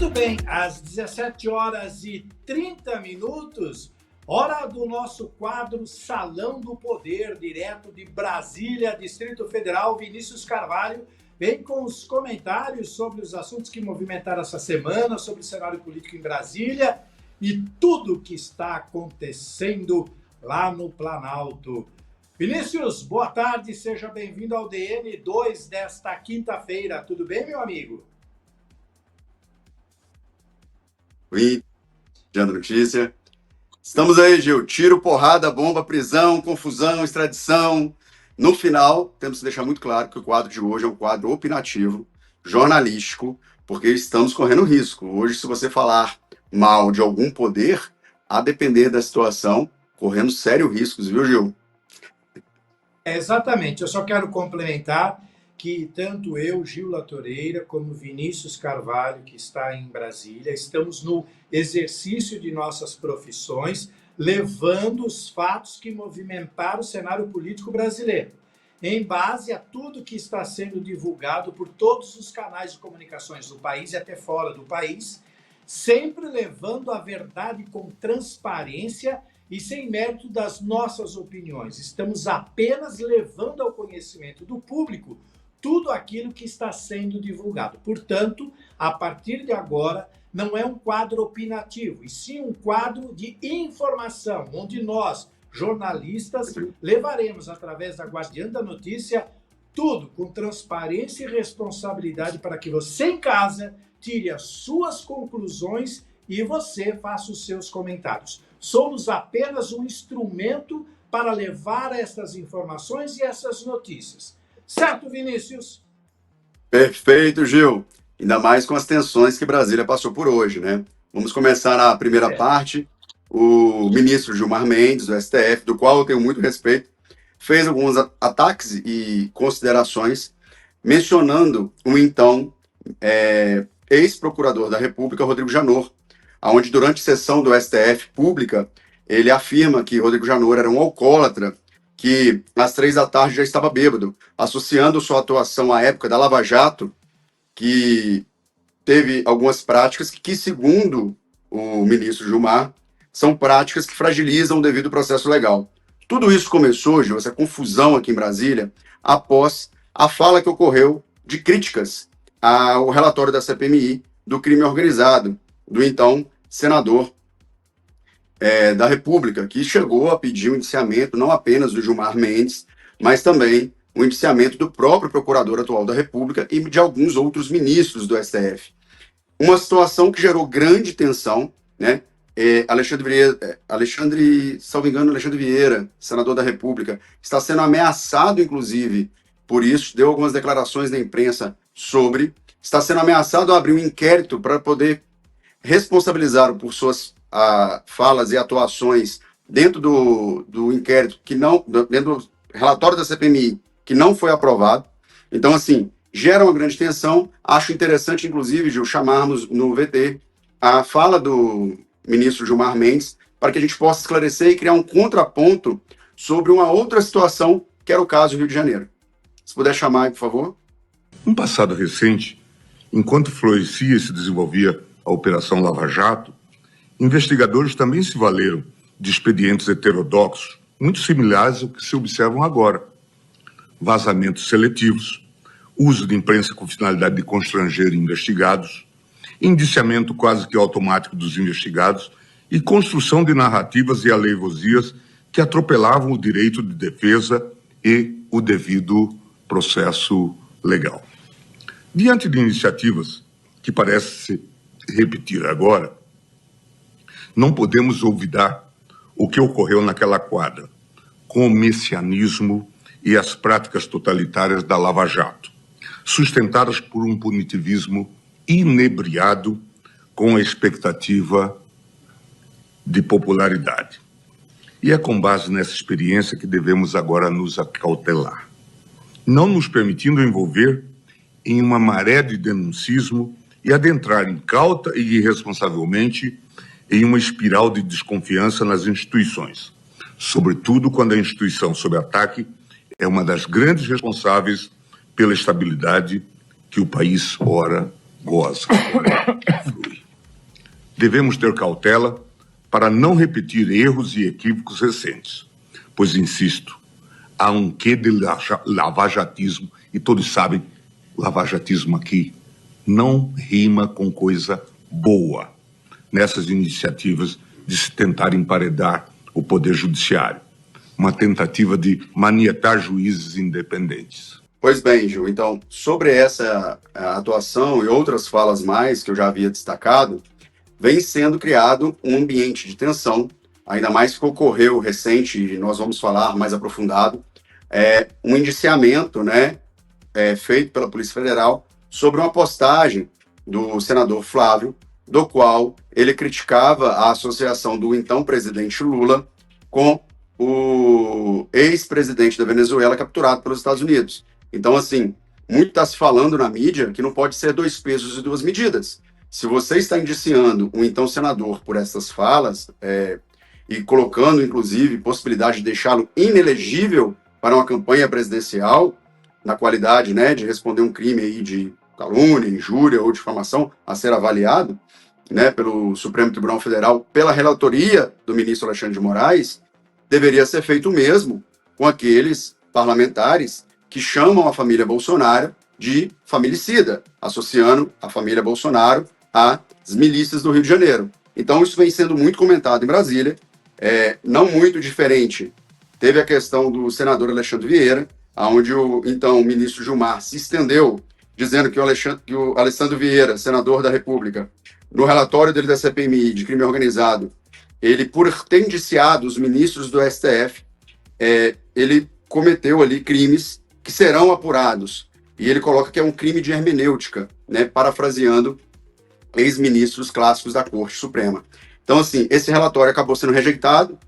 Muito bem, às 17 horas e 30 minutos, hora do nosso quadro Salão do Poder, direto de Brasília, Distrito Federal. Vinícius Carvalho vem com os comentários sobre os assuntos que movimentaram essa semana, sobre o cenário político em Brasília e tudo o que está acontecendo lá no Planalto. Vinícius, boa tarde, seja bem-vindo ao DN2 desta quinta-feira. Tudo bem, meu amigo? Oi, Diante Notícia. Estamos aí, Gil. Tiro, porrada, bomba, prisão, confusão, extradição. No final, temos que deixar muito claro que o quadro de hoje é um quadro opinativo, jornalístico, porque estamos correndo risco. Hoje, se você falar mal de algum poder, a depender da situação, correndo sérios riscos, viu, Gil? Exatamente. Eu só quero complementar que tanto eu, Gil Latoreira, como Vinícius Carvalho, que está em Brasília, estamos no exercício de nossas profissões, levando os fatos que movimentaram o cenário político brasileiro, em base a tudo que está sendo divulgado por todos os canais de comunicações do país e até fora do país, sempre levando a verdade com transparência e sem mérito das nossas opiniões. Estamos apenas levando ao conhecimento do público tudo aquilo que está sendo divulgado. Portanto, a partir de agora, não é um quadro opinativo, e sim um quadro de informação, onde nós, jornalistas, levaremos, através da Guardiã da Notícia, tudo com transparência e responsabilidade para que você em casa tire as suas conclusões e você faça os seus comentários. Somos apenas um instrumento para levar essas informações e essas notícias. Certo, Vinícius? Perfeito, Gil. Ainda mais com as tensões que Brasília passou por hoje, né? Vamos começar a primeira parte. O ministro Gilmar Mendes, do STF, do qual eu tenho muito respeito, fez alguns ataques e considerações mencionando o então ex-procurador da República, Rodrigo Janot, onde durante sessão do STF pública, ele afirma que Rodrigo Janot era um alcoólatra, que às 3 da tarde já estava bêbado, associando sua atuação à época da Lava Jato, que teve algumas práticas que, segundo o ministro Gilmar, são práticas que fragilizam o devido processo legal. Tudo isso começou, Gil, essa confusão aqui em Brasília, após a fala que ocorreu de críticas ao relatório da CPMI do crime organizado, do então senador da República, que chegou a pedir o indiciamento não apenas do Gilmar Mendes, mas também o indiciamento do próprio procurador atual da República e de alguns outros ministros do STF. Uma situação que gerou grande tensão, né? Salvo engano, Alexandre Vieira, senador da República, está sendo ameaçado, inclusive, por isso, deu algumas declarações na imprensa está sendo ameaçado a abrir um inquérito para poder responsabilizá-lo por suas falas e atuações dentro do inquérito, dentro do relatório da CPMI, que não foi aprovado. Então, assim, gera uma grande tensão. Acho interessante, inclusive, Gil, chamarmos no VT a fala do ministro Gilmar Mendes para que a gente possa esclarecer e criar um contraponto sobre uma outra situação, que era o caso do Rio de Janeiro. Se puder chamar aí, por favor. No passado recente, enquanto florescia e se desenvolvia a Operação Lava Jato, investigadores também se valeram de expedientes heterodoxos, muito similares ao que se observam agora. Vazamentos seletivos, uso de imprensa com finalidade de constranger investigados, indiciamento quase que automático dos investigados e construção de narrativas e alevosias que atropelavam o direito de defesa e o devido processo legal. Diante de iniciativas que parecem se repetir agora, não podemos olvidar o que ocorreu naquela quadra, com o messianismo e as práticas totalitárias da Lava Jato, sustentadas por um punitivismo inebriado com a expectativa de popularidade. E é com base nessa experiência que devemos agora nos acautelar, não nos permitindo envolver em uma maré de denuncismo e adentrar incauta e irresponsavelmente em uma espiral de desconfiança nas instituições, sobretudo quando a instituição sob ataque é uma das grandes responsáveis pela estabilidade que o país ora goza. Flui. devemos ter cautela para não repetir erros e equívocos recentes, pois, insisto, há um quê de lavajatismo, e todos sabem, lavajatismo aqui não rima com coisa boa nessas iniciativas de se tentar emparedar o Poder Judiciário, uma tentativa de manietar juízes independentes. Pois bem, Gil, então, sobre essa atuação e outras falas mais que eu já havia destacado, vem sendo criado um ambiente de tensão, ainda mais que ocorreu recente, e nós vamos falar mais aprofundado, um indiciamento, né, feito pela Polícia Federal sobre uma postagem do senador Flávio, do qual ele criticava a associação do então presidente Lula com o ex-presidente da Venezuela capturado pelos Estados Unidos. Então, assim, muito está se falando na mídia que não pode ser 2 pesos e 2 medidas. Se você está indiciando um então senador por essas falas, e colocando, inclusive, possibilidade de deixá-lo inelegível para uma campanha presidencial, na qualidade, né, de responder um crime aí de calúnia, injúria ou difamação a ser avaliado, né, pelo Supremo Tribunal Federal, pela relatoria do ministro Alexandre de Moraes, deveria ser feito o mesmo com aqueles parlamentares que chamam a família Bolsonaro de familicida, associando a família Bolsonaro às milícias do Rio de Janeiro. Então, isso vem sendo muito comentado em Brasília, não muito diferente. Teve a questão do senador Alexandre Vieira, onde o então ministro Gilmar se estendeu, dizendo que o Alessandro Vieira, senador da República, no relatório dele da CPMI de crime organizado, ele, por ter indiciado os ministros do STF, ele cometeu ali crimes que serão apurados. E ele coloca que é um crime de hermenêutica, né, parafraseando ex-ministros clássicos da Corte Suprema. Então, assim, esse relatório acabou sendo rejeitado.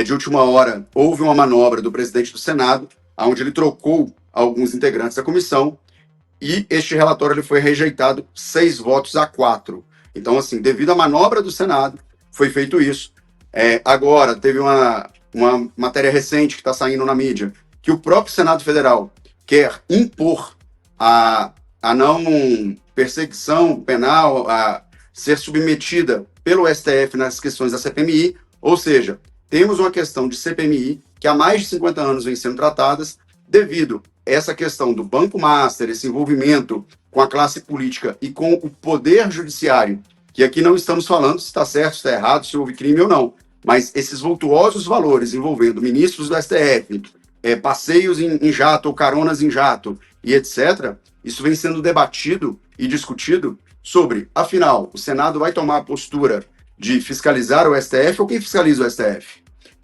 De última hora, houve uma manobra do presidente do Senado, onde ele trocou alguns integrantes da comissão, e este relatório ele foi rejeitado 6-4. Então, assim, devido à manobra do Senado, foi feito isso. Agora, teve uma matéria recente que está saindo na mídia, que o próprio Senado Federal quer impor a não perseguição penal, a ser submetida pelo STF nas questões da CPMI, ou seja, temos uma questão de CPMI que há mais de 50 anos vem sendo tratadas devido a essa questão do Banco Master, esse envolvimento com a classe política e com o poder judiciário, que aqui não estamos falando se está certo, se está errado, se houve crime ou não, mas esses vultuosos valores envolvendo ministros do STF, passeios em jato ou caronas em jato e etc., isso vem sendo debatido e discutido sobre, afinal, o Senado vai tomar a postura de fiscalizar o STF ou quem fiscaliza o STF?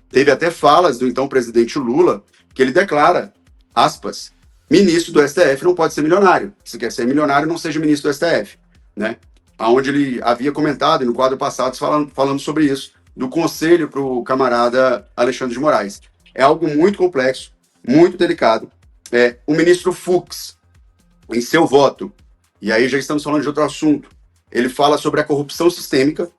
Teve até falas do então presidente Lula, que ele declara, aspas, ministro do STF não pode ser milionário. Se quer ser milionário, não seja ministro do STF, né? Onde ele havia comentado, e no quadro passado, falando sobre isso, do conselho para o camarada Alexandre de Moraes. É algo muito complexo, muito delicado. O ministro Fux, em seu voto, e aí já estamos falando de outro assunto, ele fala sobre a corrupção sistêmica,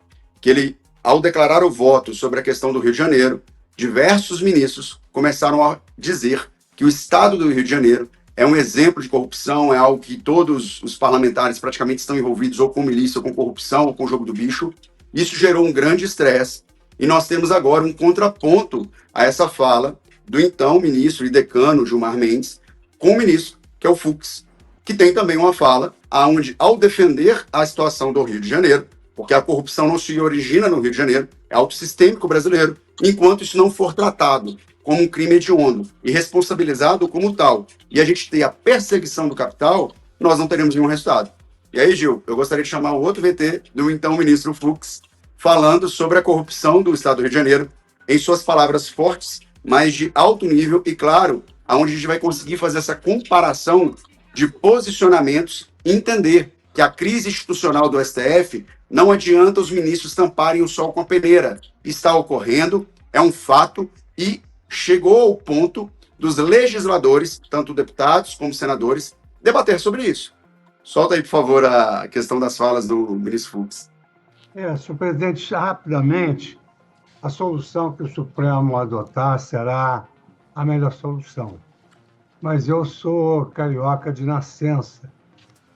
que ele, ao declarar o voto sobre a questão do Rio de Janeiro, diversos ministros começaram a dizer que o estado do Rio de Janeiro é um exemplo de corrupção, é algo que todos os parlamentares praticamente estão envolvidos ou com milícia, ou com corrupção, ou com jogo do bicho. Isso gerou um grande estresse e nós temos agora um contraponto a essa fala do então ministro e decano Gilmar Mendes com o ministro, que é o Fux, que tem também uma fala onde, ao defender a situação do Rio de Janeiro, porque a corrupção não se origina no Rio de Janeiro, é algo sistêmico brasileiro, enquanto isso não for tratado como um crime hediondo e responsabilizado como tal, e a gente ter a perseguição do capital, nós não teremos nenhum resultado. E aí, Gil, eu gostaria de chamar o outro VT do então ministro Fux, falando sobre a corrupção do Estado do Rio de Janeiro, em suas palavras fortes, mas de alto nível e, claro, aonde a gente vai conseguir fazer essa comparação de posicionamentos e entender que a crise institucional do STF não adianta os ministros tamparem o sol com a peneira. Está ocorrendo, é um fato e chegou ao ponto dos legisladores, tanto deputados como senadores, debater sobre isso. Solta aí, por favor, a questão das falas do ministro Fux. Senhor presidente, rapidamente, a solução que o Supremo adotar será a melhor solução. Mas eu sou carioca de nascença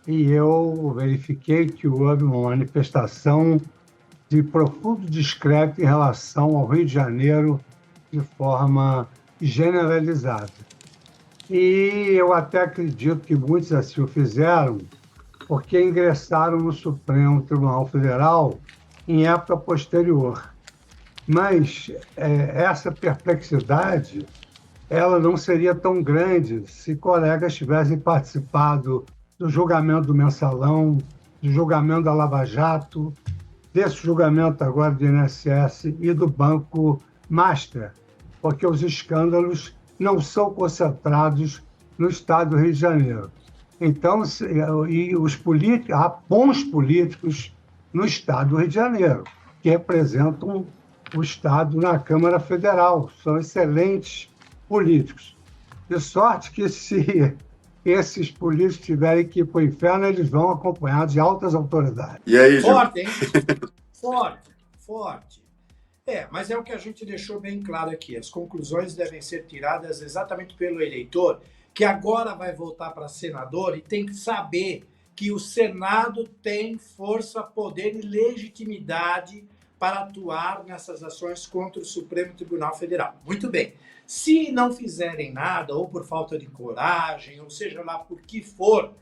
e eu verifiquei que houve uma manifestação de profundo descrédito em relação ao Rio de Janeiro de forma generalizada. E eu até acredito que muitos assim o fizeram porque ingressaram no Supremo Tribunal Federal em época posterior. Mas essa perplexidade ela não seria tão grande se colegas tivessem participado do julgamento do Mensalão, do julgamento da Lava Jato, desse julgamento agora do INSS e do Banco Master, porque os escândalos não são concentrados no estado do Rio de Janeiro. Então, e os políticos, há bons políticos no estado do Rio de Janeiro, que representam o estado na Câmara Federal, são excelentes políticos. De sorte que se esses políticos tiverem que ir para o inferno, eles vão acompanhados de altas autoridades. E aí, Gil? Forte, hein? Forte, forte. Mas é o que a gente deixou bem claro aqui. As conclusões devem ser tiradas exatamente pelo eleitor, que agora vai voltar para senador e tem que saber que o Senado tem força, poder e legitimidade para atuar nessas ações contra o Supremo Tribunal Federal. Muito bem. Se não fizerem nada, ou por falta de coragem, ou seja lá por que for,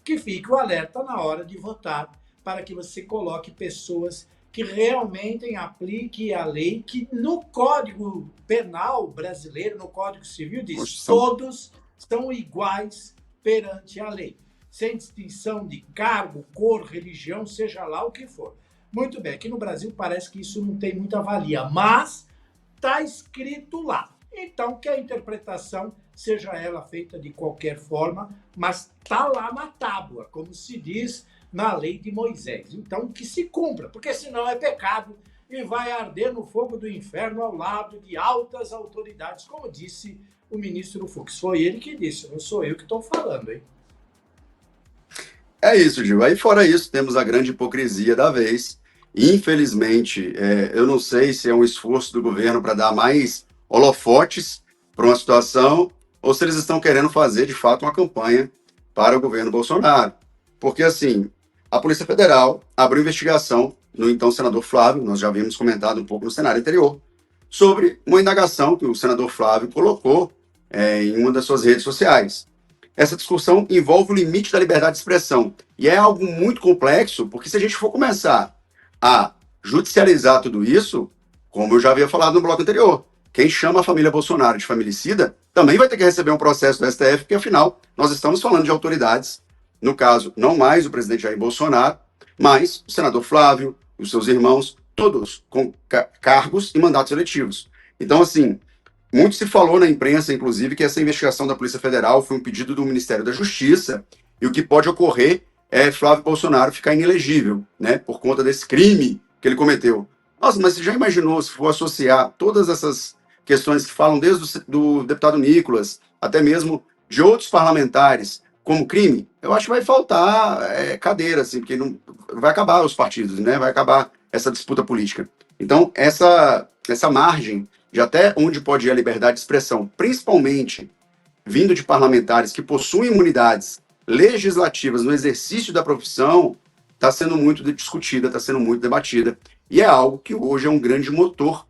que fique o alerta na hora de votar, para que você coloque pessoas que realmente apliquem a lei, que no Código Penal brasileiro, no Código Civil, diz todos são iguais perante a lei, sem distinção de cargo, cor, religião, seja lá o que for. Muito bem, aqui no Brasil parece que isso não tem muita valia, mas está escrito lá. Então, que a interpretação seja ela feita de qualquer forma, mas está lá na tábua, como se diz na lei de Moisés. Então, que se cumpra, porque senão é pecado e vai arder no fogo do inferno ao lado de altas autoridades, como disse o ministro Fux. Foi ele que disse, não sou eu que estou falando, hein? É isso, Gil. Aí, fora isso, temos a grande hipocrisia da vez. Infelizmente, eu não sei se é um esforço do governo para dar mais holofotes para uma situação ou se eles estão querendo fazer, de fato, uma campanha para o governo Bolsonaro. Porque, assim, a Polícia Federal abriu investigação no então senador Flávio, nós já havíamos comentado um pouco no cenário anterior, sobre uma indagação que o senador Flávio colocou em uma das suas redes sociais. Essa discussão envolve o limite da liberdade de expressão. E é algo muito complexo, porque se a gente for começar a judicializar tudo isso, como eu já havia falado no bloco anterior, quem chama a família Bolsonaro de familicida também vai ter que receber um processo do STF, porque afinal nós estamos falando de autoridades, no caso, não mais o presidente Jair Bolsonaro, mas o senador Flávio, os seus irmãos, todos com cargos e mandatos eletivos. Então, assim, muito se falou na imprensa, inclusive, que essa investigação da Polícia Federal foi um pedido do Ministério da Justiça, e o que pode ocorrer é Flávio Bolsonaro ficar inelegível, né, por conta desse crime que ele cometeu. Nossa, mas você já imaginou se for associar todas essas questões que falam desde do deputado Nicolas, até mesmo de outros parlamentares, como crime? Eu acho que vai faltar cadeira, assim, porque não, vai acabar os partidos, né, vai acabar essa disputa política. Então, essa margem de até onde pode ir a liberdade de expressão, principalmente vindo de parlamentares que possuem imunidades legislativas no exercício da profissão, está sendo muito discutida, está sendo muito debatida, e é algo que hoje é um grande motor,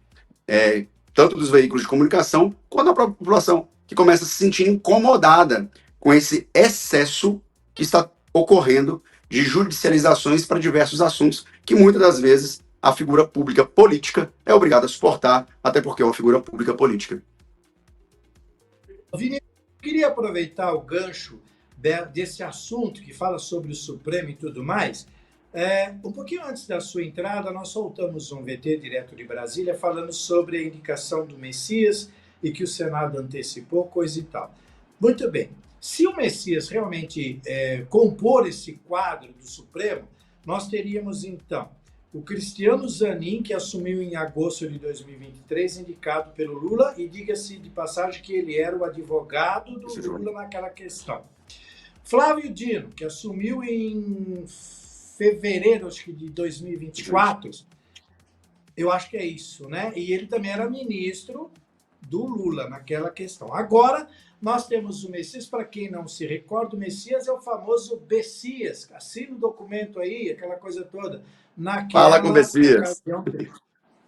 tanto dos veículos de comunicação, quanto da própria população, que começa a se sentir incomodada com esse excesso que está ocorrendo de judicializações para diversos assuntos, que muitas das vezes a figura pública política é obrigada a suportar, até porque é uma figura pública política. Vini, eu queria aproveitar o gancho desse assunto que fala sobre o Supremo e tudo mais. Um pouquinho antes da sua entrada, nós soltamos um VT direto de Brasília falando sobre a indicação do Messias e que o Senado antecipou, coisa e tal. Muito bem. Se o Messias realmente compor esse quadro do Supremo, nós teríamos, então, o Cristiano Zanin, que assumiu em agosto de 2023, indicado pelo Lula, e diga-se de passagem que ele era o advogado do Lula naquela questão. Flávio Dino, que assumiu em fevereiro, acho que de 2024, eu acho que é isso, né? E ele também era ministro do Lula naquela questão. Agora, nós temos o Messias, para quem não se recorda, o Messias é o famoso Bessias, assina o documento aí, aquela coisa toda. Fala com o naquela Bessias. ocasião.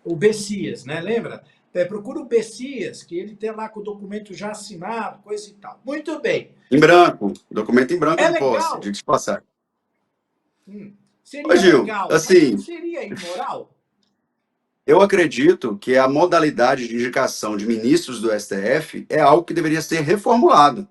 O Bessias, né? Lembra? Procura o Bessias, que ele tem lá com o documento já assinado, coisa e tal. Muito bem. Em branco, documento em branco É de posse, legal? diga-se de passagem. Ô, Seria Gil, legal, mas não assim, seria imoral? eu acredito que a modalidade de indicação de ministros do STF é algo que deveria ser reformulado.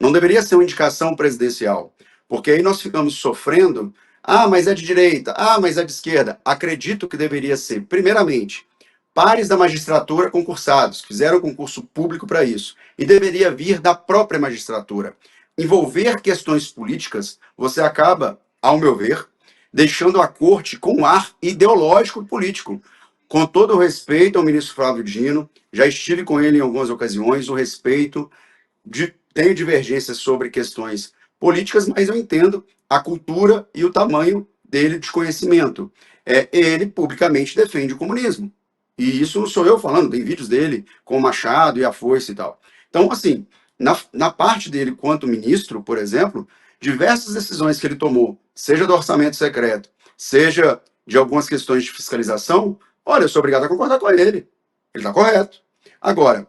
Não deveria ser uma indicação presidencial, porque aí nós ficamos sofrendo. Ah, mas é de direita. Ah, mas é de esquerda. Acredito que deveria ser, primeiramente, pares da magistratura concursados, fizeram concurso público para isso, e deveria vir da própria magistratura. Envolver questões políticas, você acaba, ao meu ver, deixando a corte com um ar ideológico e político. Com todo o respeito ao ministro Flávio Dino, já estive com ele em algumas ocasiões, o respeito, tenho divergências sobre questões políticas, mas eu entendo a cultura e o tamanho dele de conhecimento. Ele publicamente defende o comunismo. E isso não sou eu falando, tem vídeos dele com o Machado e a Foice e tal. Então, assim, na parte dele quanto ministro, por exemplo, diversas decisões que ele tomou, seja do orçamento secreto, seja de algumas questões de fiscalização, olha, eu sou obrigado a concordar com ele. Ele está correto. Agora,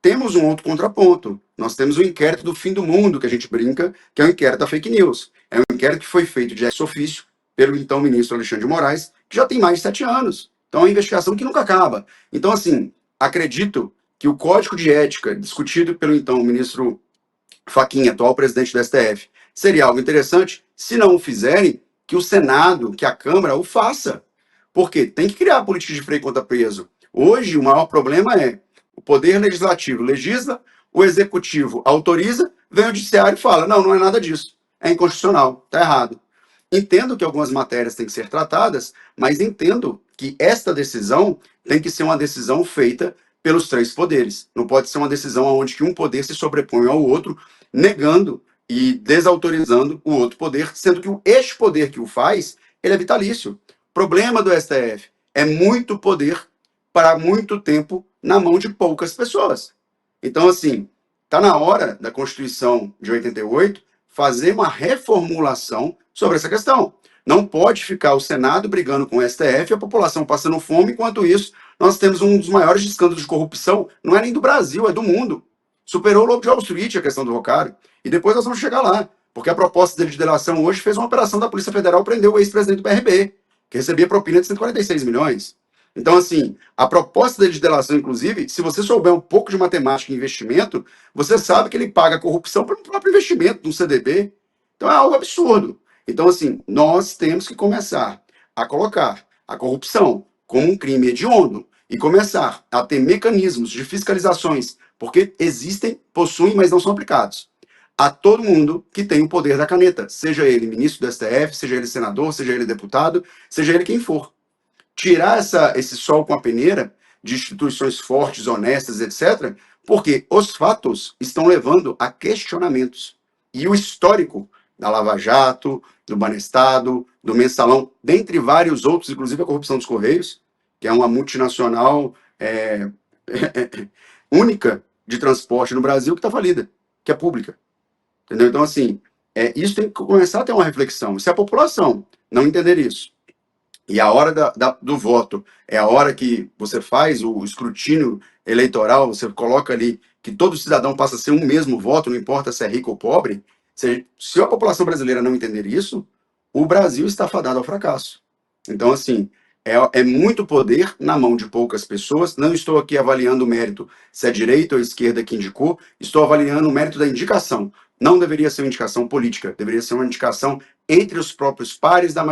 temos um outro contraponto. Nós temos o inquérito do fim do mundo, que a gente brinca, que é o inquérito da fake news. É um inquérito que foi feito de ex-ofício pelo então ministro Alexandre de Moraes, que já tem mais de 7 anos. Então é uma investigação que nunca acaba. Então, assim, acredito que o código de ética discutido pelo então ministro Fachin, atual presidente do STF, seria algo interessante, se não o fizerem, que o Senado, que a Câmara o faça. Porque tem que criar política de freio contra peso. Hoje, o maior problema é o poder legislativo legisla, o executivo autoriza, vem o judiciário e fala, não, não é nada disso. É inconstitucional, está errado. Entendo que algumas matérias têm que ser tratadas, mas entendo que esta decisão tem que ser uma decisão feita pelos 3 poderes. Não pode ser uma decisão onde que um poder se sobrepõe ao outro, negando e desautorizando o outro poder, sendo que este poder que o faz, ele é vitalício. O problema do STF é muito poder para muito tempo na mão de poucas pessoas. Então, assim, está na hora da Constituição de 88 fazer uma reformulação sobre essa questão. Não pode ficar o Senado brigando com o STF e a população passando fome, enquanto isso nós temos um dos maiores escândalos de corrupção, não é nem do Brasil, é do mundo. Superou o Lobo de Wall Street, a questão do Rocário. E depois nós vamos chegar lá, porque a proposta dele de delação hoje fez uma operação da Polícia Federal prender o ex-presidente do BRB, que recebia propina de 146 milhões. Então, assim, a proposta dele de delação, inclusive, se você souber um pouco de matemática e investimento, você sabe que ele paga corrupção pelo próprio investimento do CDB. Então, é algo absurdo. Então, assim, nós temos que começar a colocar a corrupção como um crime hediondo e começar a ter mecanismos de fiscalizações, porque existem, possuem, mas não são aplicados, a todo mundo que tem o poder da caneta, seja ele ministro do STF, seja ele senador, seja ele deputado, seja ele quem for. Tirar esse sol com a peneira de instituições fortes, honestas, etc., porque os fatos estão levando a questionamentos. E o histórico da Lava Jato, do Banestado, do Mensalão, dentre vários outros, inclusive a corrupção dos Correios, que é uma multinacional única de transporte no Brasil que está falida, que é pública. Entendeu? Então, assim, isso tem que começar a ter uma reflexão. Se a população não entender isso, e a hora do voto é a hora que você faz o escrutínio eleitoral, você coloca ali que todo cidadão passa a ser um mesmo voto, não importa se é rico ou pobre. Se a população brasileira não entender isso, o Brasil está fadado ao fracasso. Então, assim, é muito poder na mão de poucas pessoas. Não estou aqui avaliando o mérito se é direita ou esquerda que indicou, estou avaliando o mérito da indicação. Não deveria ser uma indicação política, deveria ser uma indicação entre os próprios pares da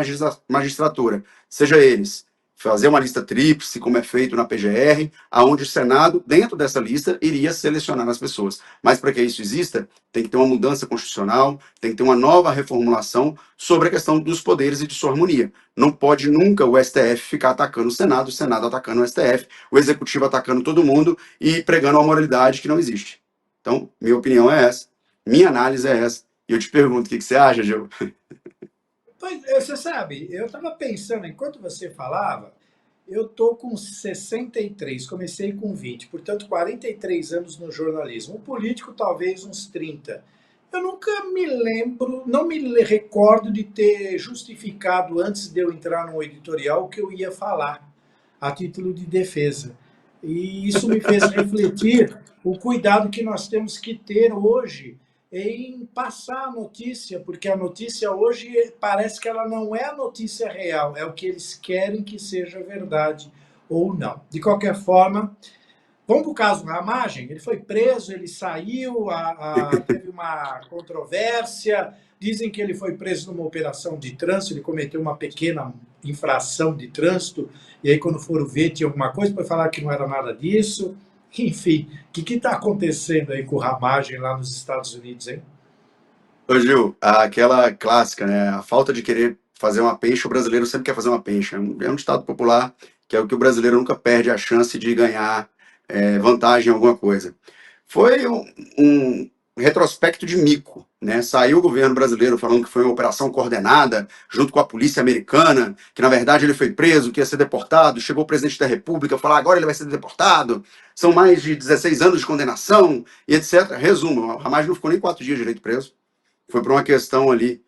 magistratura, seja eles fazer uma lista tríplice, como é feito na PGR, aonde o Senado, dentro dessa lista, iria selecionar as pessoas. Mas para que isso exista, tem que ter uma mudança constitucional, tem que ter uma nova reformulação sobre a questão dos poderes e de sua harmonia. Não pode nunca o STF ficar atacando o Senado atacando o STF, o Executivo atacando todo mundo e pregando uma moralidade que não existe. Então, minha opinião é essa, minha análise é essa. E eu te pergunto, o que você acha, Gil? Pois, você sabe, eu estava pensando, enquanto você falava, eu estou com 63, comecei com 20, portanto 43 anos no jornalismo. Um político talvez uns 30. Eu nunca me lembro, não me recordo de ter justificado antes de eu entrar no editorial o que eu ia falar, a título de defesa. E isso me fez refletir o cuidado que nós temos que ter hoje em passar a notícia, porque a notícia hoje parece que ela não é a notícia real, é o que eles querem que seja verdade ou não. De qualquer forma, vamos para o caso Ramagem. Ele foi preso, ele saiu, teve uma controvérsia. Dizem que ele foi preso numa operação de trânsito, ele cometeu uma pequena infração de trânsito, e aí, quando foram ver, tinha alguma coisa, para falar que não era nada disso. Enfim, o que está acontecendo aí com o Ramagem lá nos Estados Unidos, hein? Ô Gil, aquela clássica, né? A falta de querer fazer uma peixe, o brasileiro sempre quer fazer uma peixe. É um ditado popular que é o que o brasileiro nunca perde a chance de ganhar vantagem em alguma coisa. Foi um retrospecto de mico, né? Saiu o governo brasileiro falando que foi uma operação coordenada junto com a polícia americana, que na verdade ele foi preso, que ia ser deportado. Chegou o presidente da República, falou: agora ele vai ser deportado. São mais de 16 anos de condenação e etc. Resumo, o Ramagem não ficou nem 4 dias direito preso. Foi por uma questão ali.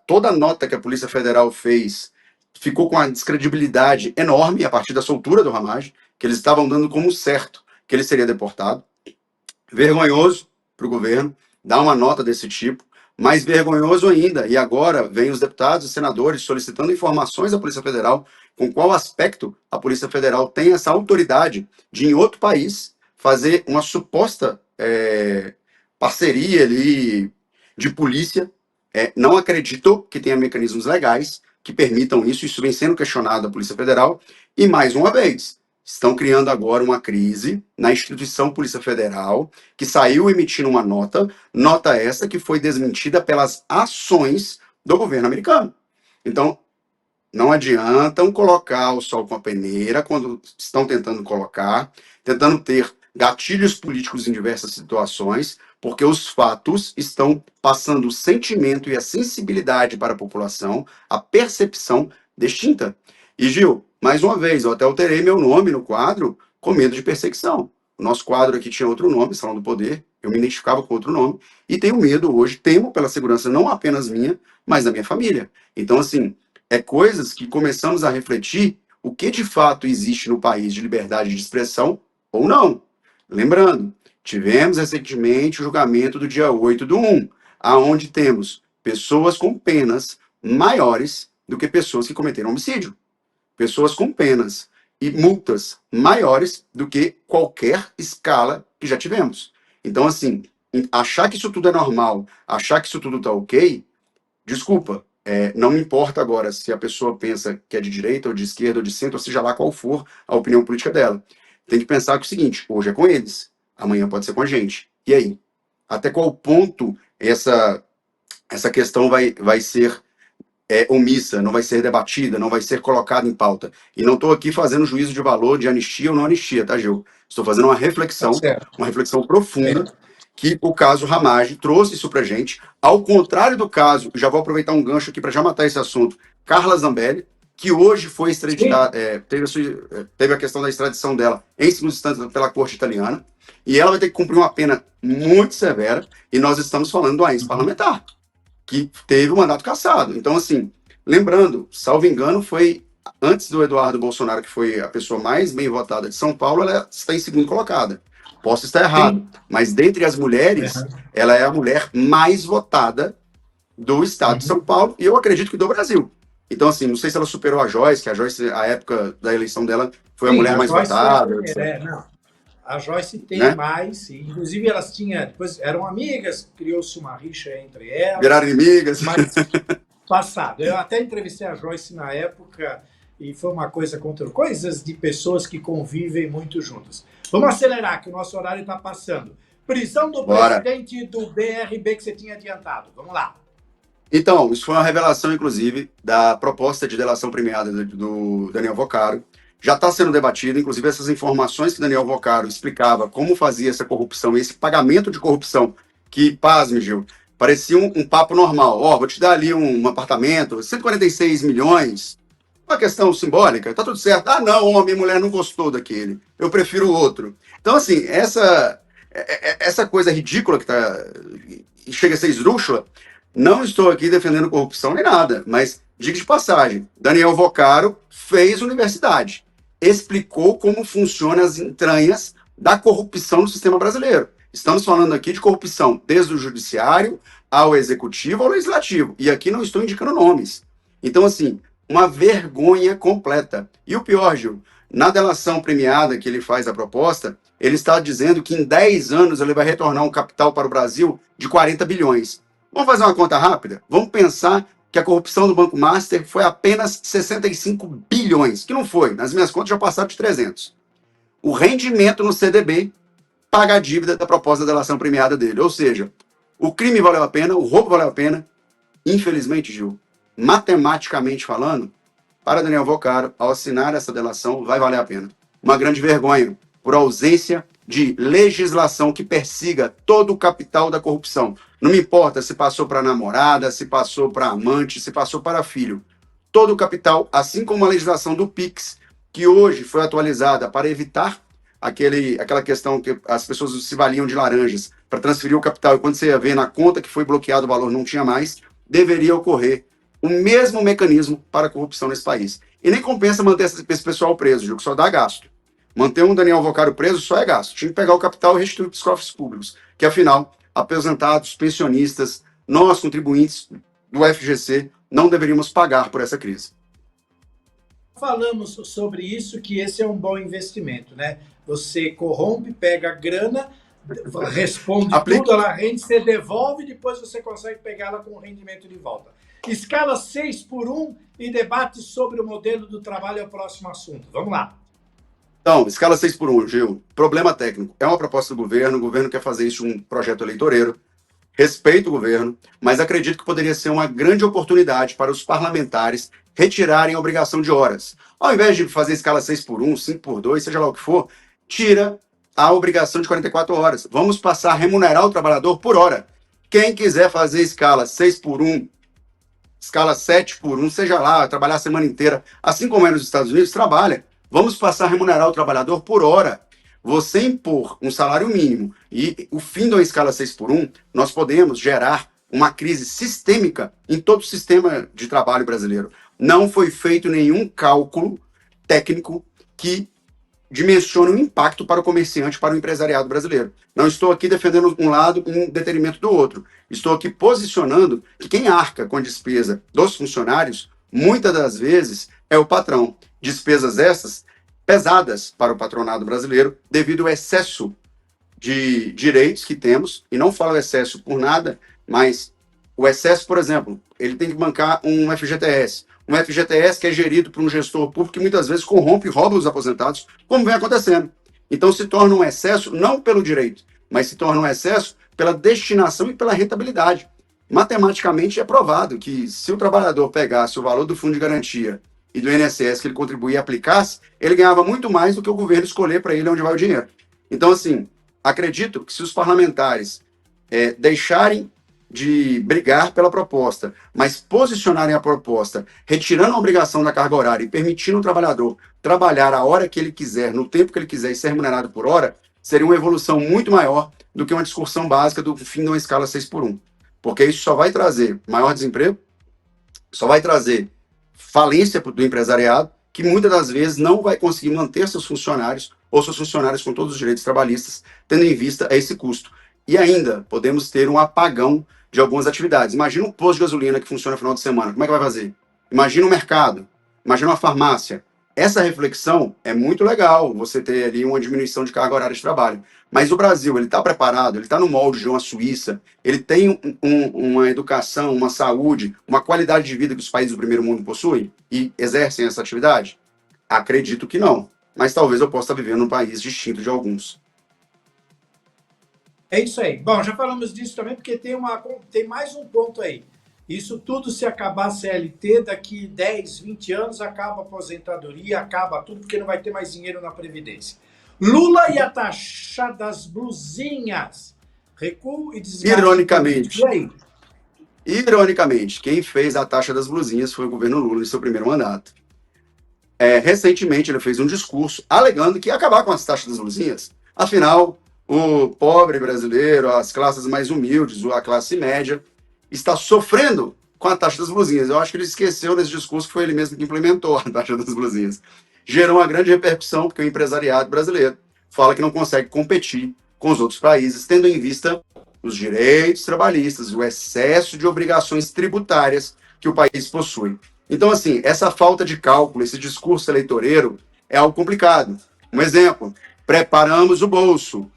Toda a nota que a Polícia Federal fez ficou com uma descredibilidade enorme a partir da soltura do Ramagem, que eles estavam dando como certo que ele seria deportado. Vergonhoso para o governo dar uma nota desse tipo, mais vergonhoso ainda, e agora vem os deputados e senadores solicitando informações à Polícia Federal com qual aspecto a Polícia Federal tem essa autoridade de, em outro país, fazer uma suposta parceria ali de polícia. Não acredito que tenha mecanismos legais que permitam isso. Isso vem sendo questionado da Polícia Federal. E, mais uma vez, estão criando agora uma crise na instituição Polícia Federal, que saiu emitindo uma nota essa que foi desmentida pelas ações do governo americano. Então, não adiantam colocar o sol com a peneira quando estão tentando colocar, tentando ter gatilhos políticos em diversas situações, porque os fatos estão passando o sentimento e a sensibilidade para a população, a percepção distinta. E, Gil, mais uma vez, eu até alterei meu nome no quadro com medo de perseguição. O nosso quadro aqui tinha outro nome, Salão do Poder, eu me identificava com outro nome, e tenho medo hoje, temo pela segurança não apenas minha, mas da minha família. Então, assim, coisas que começamos a refletir o que de fato existe no país de liberdade de expressão ou não. Lembrando, tivemos recentemente o julgamento do dia 8/1, aonde temos pessoas com penas maiores do que pessoas que cometeram homicídio. Pessoas com penas e multas maiores do que qualquer escala que já tivemos. Então, assim, achar que isso tudo é normal, achar que isso tudo tá ok, desculpa, não me importa agora se a pessoa pensa que é de direita ou de esquerda ou de centro, ou seja lá qual for a opinião política dela. Tem que pensar que é o seguinte: hoje é com eles, amanhã pode ser com a gente. E aí? Até qual ponto essa questão vai ser omissa, não vai ser debatida, não vai ser colocada em pauta? E não estou aqui fazendo juízo de valor de anistia ou não anistia, tá, Gil? Estou fazendo uma reflexão profunda, que o caso Ramagem trouxe isso pra gente. Ao contrário do caso, já vou aproveitar um gancho aqui para já matar esse assunto, Carla Zambelli, que hoje foi extraditada, teve a questão da extradição dela em segunda instância pela corte italiana, e ela vai ter que cumprir uma pena muito severa, e nós estamos falando do ex-parlamentar, que teve o mandato cassado. Então, assim, lembrando, salvo engano, foi antes do Eduardo Bolsonaro, que foi a pessoa mais bem votada de São Paulo, ela está em segunda colocada. Posso estar errado, mas dentre as mulheres, ela é a mulher mais votada do estado de São Paulo, e eu acredito que do Brasil. Então, assim, não sei se ela superou a Joyce, que a Joyce, a época da eleição dela, foi a mulher mais votada. Não. A Joyce tem mais, inclusive elas tinham, depois eram amigas, criou-se uma rixa entre elas. Viraram inimigas. Mas passado. Eu até entrevistei a Joyce na época e foi uma coisa contra coisas de pessoas que convivem muito juntas. Vamos acelerar, que o nosso horário está passando. Prisão do presidente do BRB que você tinha adiantado. Vamos lá. Então, isso foi uma revelação, inclusive, da proposta de delação premiada do Daniel Vocaro. Já está sendo debatido, inclusive essas informações que Daniel Vocaro explicava como fazia essa corrupção, esse pagamento de corrupção, que, pasme, Gil, parecia um papo normal. Vou te dar ali um apartamento, 146 milhões, uma questão simbólica, tá tudo certo. Não, minha mulher não gostou daquele, eu prefiro o outro. Então, assim, essa coisa ridícula que chega a ser esdrúxula, não estou aqui defendendo corrupção nem nada, mas diga de passagem, Daniel Vocaro fez universidade, explicou como funcionam as entranhas da corrupção no sistema brasileiro. Estamos falando aqui de corrupção desde o judiciário ao executivo ao legislativo, e aqui não estou indicando nomes. Então, assim, uma vergonha completa. E o pior, Gil, na delação premiada que ele faz a proposta, ele está dizendo que em 10 anos ele vai retornar um capital para o Brasil de 40 bilhões. Vamos fazer uma conta rápida? Vamos pensar que a corrupção do Banco Master foi apenas 65 bilhões, que não foi. Nas minhas contas já passaram de 300. O rendimento no CDB paga a dívida da proposta da delação premiada dele. Ou seja, o crime valeu a pena, o roubo valeu a pena. Infelizmente, Gil, matematicamente falando, para Daniel Vocaro, ao assinar essa delação, vai valer a pena. Uma grande vergonha, por ausência de legislação que persiga todo o capital da corrupção. Não me importa se passou para namorada, se passou para amante, se passou para filho. Todo o capital, assim como a legislação do PIX, que hoje foi atualizada para evitar aquela questão que as pessoas se valiam de laranjas para transferir o capital, e quando você ia ver na conta que foi bloqueado o valor não tinha mais, deveria ocorrer o mesmo mecanismo para a corrupção nesse país. E nem compensa manter esse pessoal preso, Gil, que só dá gasto. Manter um Daniel Vocaro preso só é gasto. Tinha que pegar o capital e restituir para os cofres públicos, que afinal, aposentados, pensionistas, nós, contribuintes do FGC, não deveríamos pagar por essa crise. Falamos sobre isso, que esse é um bom investimento, né? Você corrompe, pega a grana, responde tudo, ela rende, você devolve, depois você consegue pegá-la com o rendimento de volta. Escala 6x1 e debate sobre o modelo do trabalho é o próximo assunto. Vamos lá. Então, escala 6x1, Gil. Problema técnico. É uma proposta do governo, o governo quer fazer isso um projeto eleitoreiro. Respeito o governo, mas acredito que poderia ser uma grande oportunidade para os parlamentares retirarem a obrigação de horas. Ao invés de fazer escala 6x1, 5x2, seja lá o que for, tira a obrigação de 44 horas. Vamos passar a remunerar o trabalhador por hora. Quem quiser fazer escala 6x1, escala 7x1, seja lá, trabalhar a semana inteira, assim como é nos Estados Unidos, trabalha. Vamos passar a remunerar o trabalhador por hora. Você impor um salário mínimo e o fim da escala 6x1, nós podemos gerar uma crise sistêmica em todo o sistema de trabalho brasileiro. Não foi feito nenhum cálculo técnico que dimensione o impacto para o comerciante, para o empresariado brasileiro. Não estou aqui defendendo um lado em detrimento do outro. Estou aqui posicionando que quem arca com a despesa dos funcionários, muitas das vezes, é o patrão. Despesas essas pesadas para o patronado brasileiro devido ao excesso de direitos que temos, e não falo excesso por nada, mas o excesso, por exemplo, ele tem que bancar um FGTS que é gerido por um gestor público que muitas vezes corrompe e rouba os aposentados, como vem acontecendo. Então se torna um excesso não pelo direito, mas se torna um excesso pela destinação e pela rentabilidade. Matematicamente é provado que se o trabalhador pegasse o valor do fundo de garantia e do INSS que ele contribuía e aplicasse, ele ganhava muito mais do que o governo escolher para ele onde vai o dinheiro. Então, assim, acredito que se os parlamentares deixarem de brigar pela proposta, mas posicionarem a proposta, retirando a obrigação da carga horária e permitindo o trabalhador trabalhar a hora que ele quiser, no tempo que ele quiser e ser remunerado por hora, seria uma evolução muito maior do que uma discussão básica do fim de uma escala 6x1. Porque isso só vai trazer maior desemprego, só vai trazer falência do empresariado, que muitas das vezes não vai conseguir manter seus funcionários ou seus funcionários com todos os direitos trabalhistas, tendo em vista esse custo. E ainda podemos ter um apagão de algumas atividades. Imagina um posto de gasolina que funciona no final de semana, como é que vai fazer? Imagina um mercado, imagina uma farmácia. Essa reflexão é muito legal, você ter ali uma diminuição de carga horária de trabalho. Mas o Brasil, ele está preparado, ele está no molde de uma Suíça, ele tem uma educação, uma saúde, uma qualidade de vida que os países do primeiro mundo possuem e exercem essa atividade? Acredito que não. Mas talvez eu possa estar vivendo num país distinto de alguns. É isso aí. Bom, já falamos disso também, porque tem mais um ponto aí. Isso tudo, se acabar a CLT, daqui 10, 20 anos, acaba a aposentadoria, acaba tudo, porque não vai ter mais dinheiro na Previdência. Lula e a taxa das blusinhas. Recuo e desgaste. Ironicamente. E aí? Ironicamente, quem fez a taxa das blusinhas foi o governo Lula em seu primeiro mandato. Recentemente, ele fez um discurso alegando que ia acabar com as taxas das blusinhas. Afinal, o pobre brasileiro, as classes mais humildes, a classe média, está sofrendo com a taxa das blusinhas. Eu acho que ele esqueceu nesse discurso que foi ele mesmo que implementou a taxa das blusinhas. Gerou uma grande repercussão, porque o empresariado brasileiro fala que não consegue competir com os outros países, tendo em vista os direitos trabalhistas, o excesso de obrigações tributárias que o país possui. Então, assim, essa falta de cálculo, esse discurso eleitoreiro é algo complicado. Um exemplo, preparamos o bolso.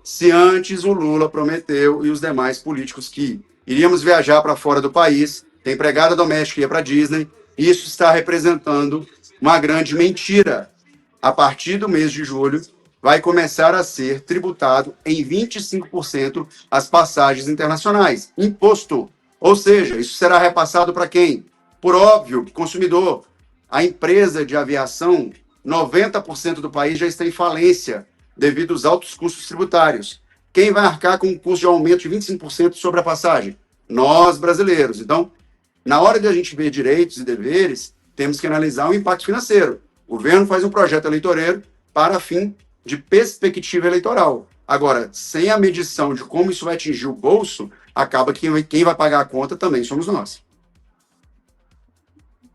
Se antes o Lula prometeu e os demais políticos que iríamos viajar para fora do país, tem empregada doméstica que ia para a Disney, isso está representando uma grande mentira. A partir do mês de julho, vai começar a ser tributado em 25% as passagens internacionais. Imposto. Ou seja, isso será repassado para quem? Por óbvio, consumidor. A empresa de aviação, 90% do país já está em falência devido aos altos custos tributários. Quem vai arcar com um custo de aumento de 25% sobre a passagem? Nós, brasileiros. Então, na hora de a gente ver direitos e deveres, temos que analisar o impacto financeiro. O governo faz um projeto eleitoreiro para fim de perspectiva eleitoral. Agora, sem a medição de como isso vai atingir o bolso, acaba que quem vai pagar a conta também somos nós.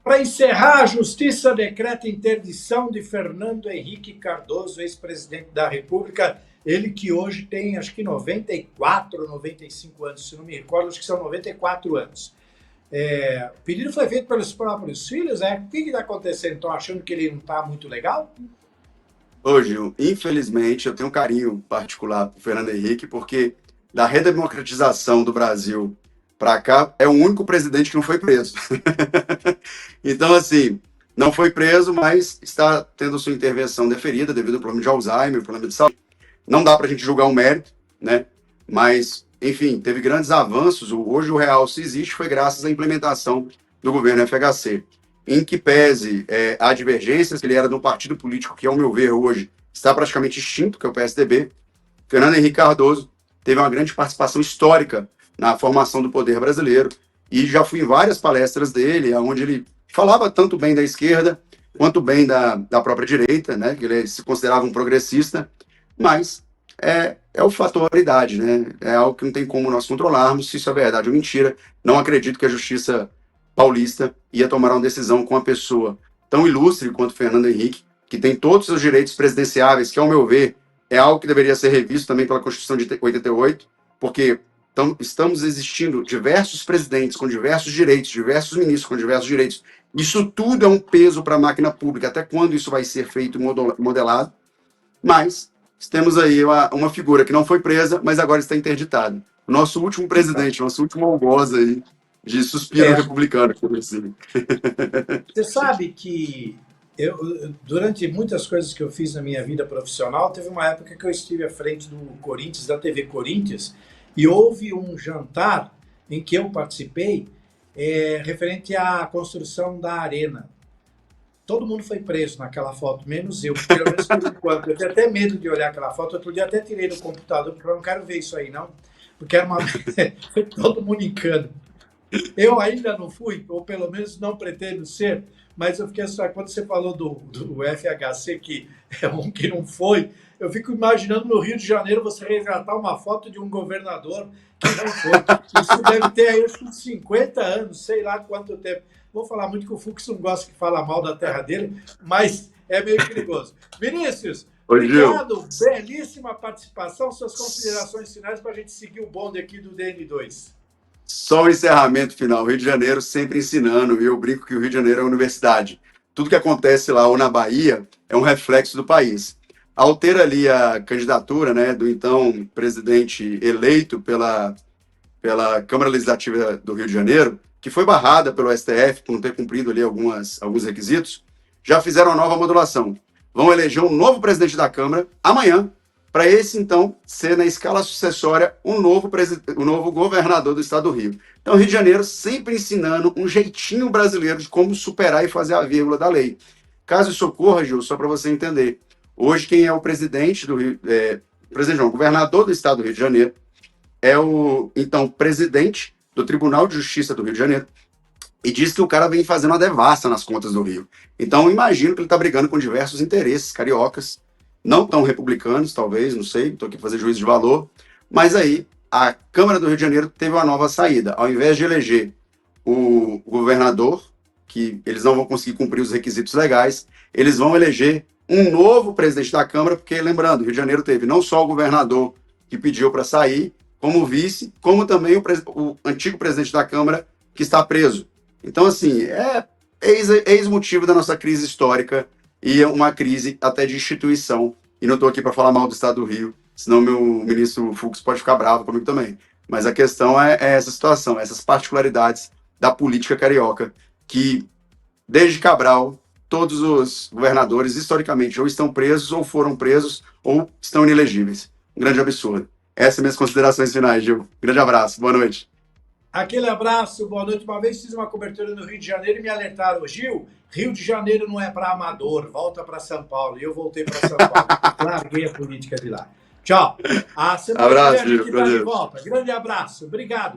Para encerrar, a Justiça decreta interdição de Fernando Henrique Cardoso, ex-presidente da República, ele que hoje tem, acho que 94, 95 anos, se não me recordo, acho que são 94 anos. O pedido foi feito pelos próprios filhos, O que está acontecendo? Estão achando que ele não está muito legal? Hoje, infelizmente, eu tenho um carinho particular por Fernando Henrique, porque da redemocratização do Brasil para cá, é o único presidente que não foi preso. Então, assim, não foi preso, mas está tendo sua intervenção deferida devido ao problema de Alzheimer, problema de saúde. Não dá para a gente julgar o mérito, né? Mas, enfim, teve grandes avanços. Hoje o real, se existe, foi graças à implementação do governo FHC. Em que pese há divergências, ele era de um partido político que, ao meu ver, hoje está praticamente extinto, que é o PSDB. Fernando Henrique Cardoso teve uma grande participação histórica na formação do poder brasileiro, e já fui em várias palestras dele, onde ele falava tanto bem da esquerda, quanto bem da própria direita, né, que ele se considerava um progressista, mas é o fator idade, né, é algo que não tem como nós controlarmos, se isso é verdade ou mentira. Não acredito que a justiça paulista ia tomar uma decisão com uma pessoa tão ilustre quanto Fernando Henrique, que tem todos os direitos presidenciáveis, que, ao meu ver, é algo que deveria ser revisto também pela Constituição de 88, porque estamos existindo diversos presidentes com diversos direitos, diversos ministros com diversos direitos. Isso tudo é um peso para a máquina pública. Até quando isso vai ser feito e modelado? Mas temos aí uma figura que não foi presa, mas agora está interditada. O nosso último presidente, nosso último algoz aí de suspiro republicano. Você sabe que durante muitas coisas que eu fiz na minha vida profissional, teve uma época que eu estive à frente do Corinthians, da TV Corinthians, e houve um jantar em que eu participei referente à construção da arena. Todo mundo foi preso naquela foto, menos eu, pelo menos por enquanto. Eu tenho até medo de olhar aquela foto. Outro dia até tirei no computador, porque eu não quero ver isso aí, não. Porque era foi todo mundo em cano. Eu ainda não fui, ou pelo menos não pretendo ser, mas eu fiquei só, quando você falou do FHC, que é um que não foi, eu fico imaginando no Rio de Janeiro você resgatar uma foto de um governador que não foi. Isso deve ter aí uns 50 anos, sei lá quanto tempo. Vou falar muito que o Fux não gosta que fala mal da terra dele, mas é meio perigoso. Vinícius, obrigado, belíssima participação, suas considerações finais para a gente seguir o bonde aqui do DN2. Só o encerramento final. O Rio de Janeiro sempre ensinando, e eu brinco que o Rio de Janeiro é uma universidade. Tudo que acontece lá ou na Bahia é um reflexo do país. Ao ter ali a candidatura, né, do então presidente eleito pela Câmara Legislativa do Rio de Janeiro, que foi barrada pelo STF por não ter cumprido ali alguns requisitos, já fizeram uma nova modulação. Vão eleger um novo presidente da Câmara amanhã, para esse, então, ser na escala sucessória o novo governador do estado do Rio. Então, Rio de Janeiro sempre ensinando um jeitinho brasileiro de como superar e fazer a vírgula da lei. Caso isso ocorra, Gil, só para você entender, hoje quem é o presidente do Rio, governador do estado do Rio de Janeiro, é o, então, presidente do Tribunal de Justiça do Rio de Janeiro, e diz que o cara vem fazendo uma devassa nas contas do Rio. Então, imagino que ele está brigando com diversos interesses cariocas, não tão republicanos, talvez, não sei, estou aqui para fazer juízo de valor, mas aí a Câmara do Rio de Janeiro teve uma nova saída. Ao invés de eleger o governador, que eles não vão conseguir cumprir os requisitos legais, eles vão eleger um novo presidente da Câmara, porque, lembrando, o Rio de Janeiro teve não só o governador que pediu para sair, como vice, como também o antigo presidente da Câmara que está preso. Então, assim, é ex-motivo da nossa crise histórica e é uma crise até de instituição. E não estou aqui para falar mal do Estado do Rio, senão meu ministro Fux pode ficar bravo comigo também. Mas a questão é essa situação, essas particularidades da política carioca, que, desde Cabral, todos os governadores, historicamente, ou estão presos, ou foram presos, ou estão inelegíveis. Um grande absurdo. Essas são minhas considerações finais, Gil. Grande abraço, boa noite. Aquele abraço, boa noite. Uma vez fiz uma cobertura no Rio de Janeiro e me alertaram, Gil, Rio de Janeiro não é para amador, volta para São Paulo. E eu voltei para São Paulo. Larguei a política de lá. Tchau. A semana Abraço, que vem a gente Gil. está de volta. Grande abraço. Obrigado.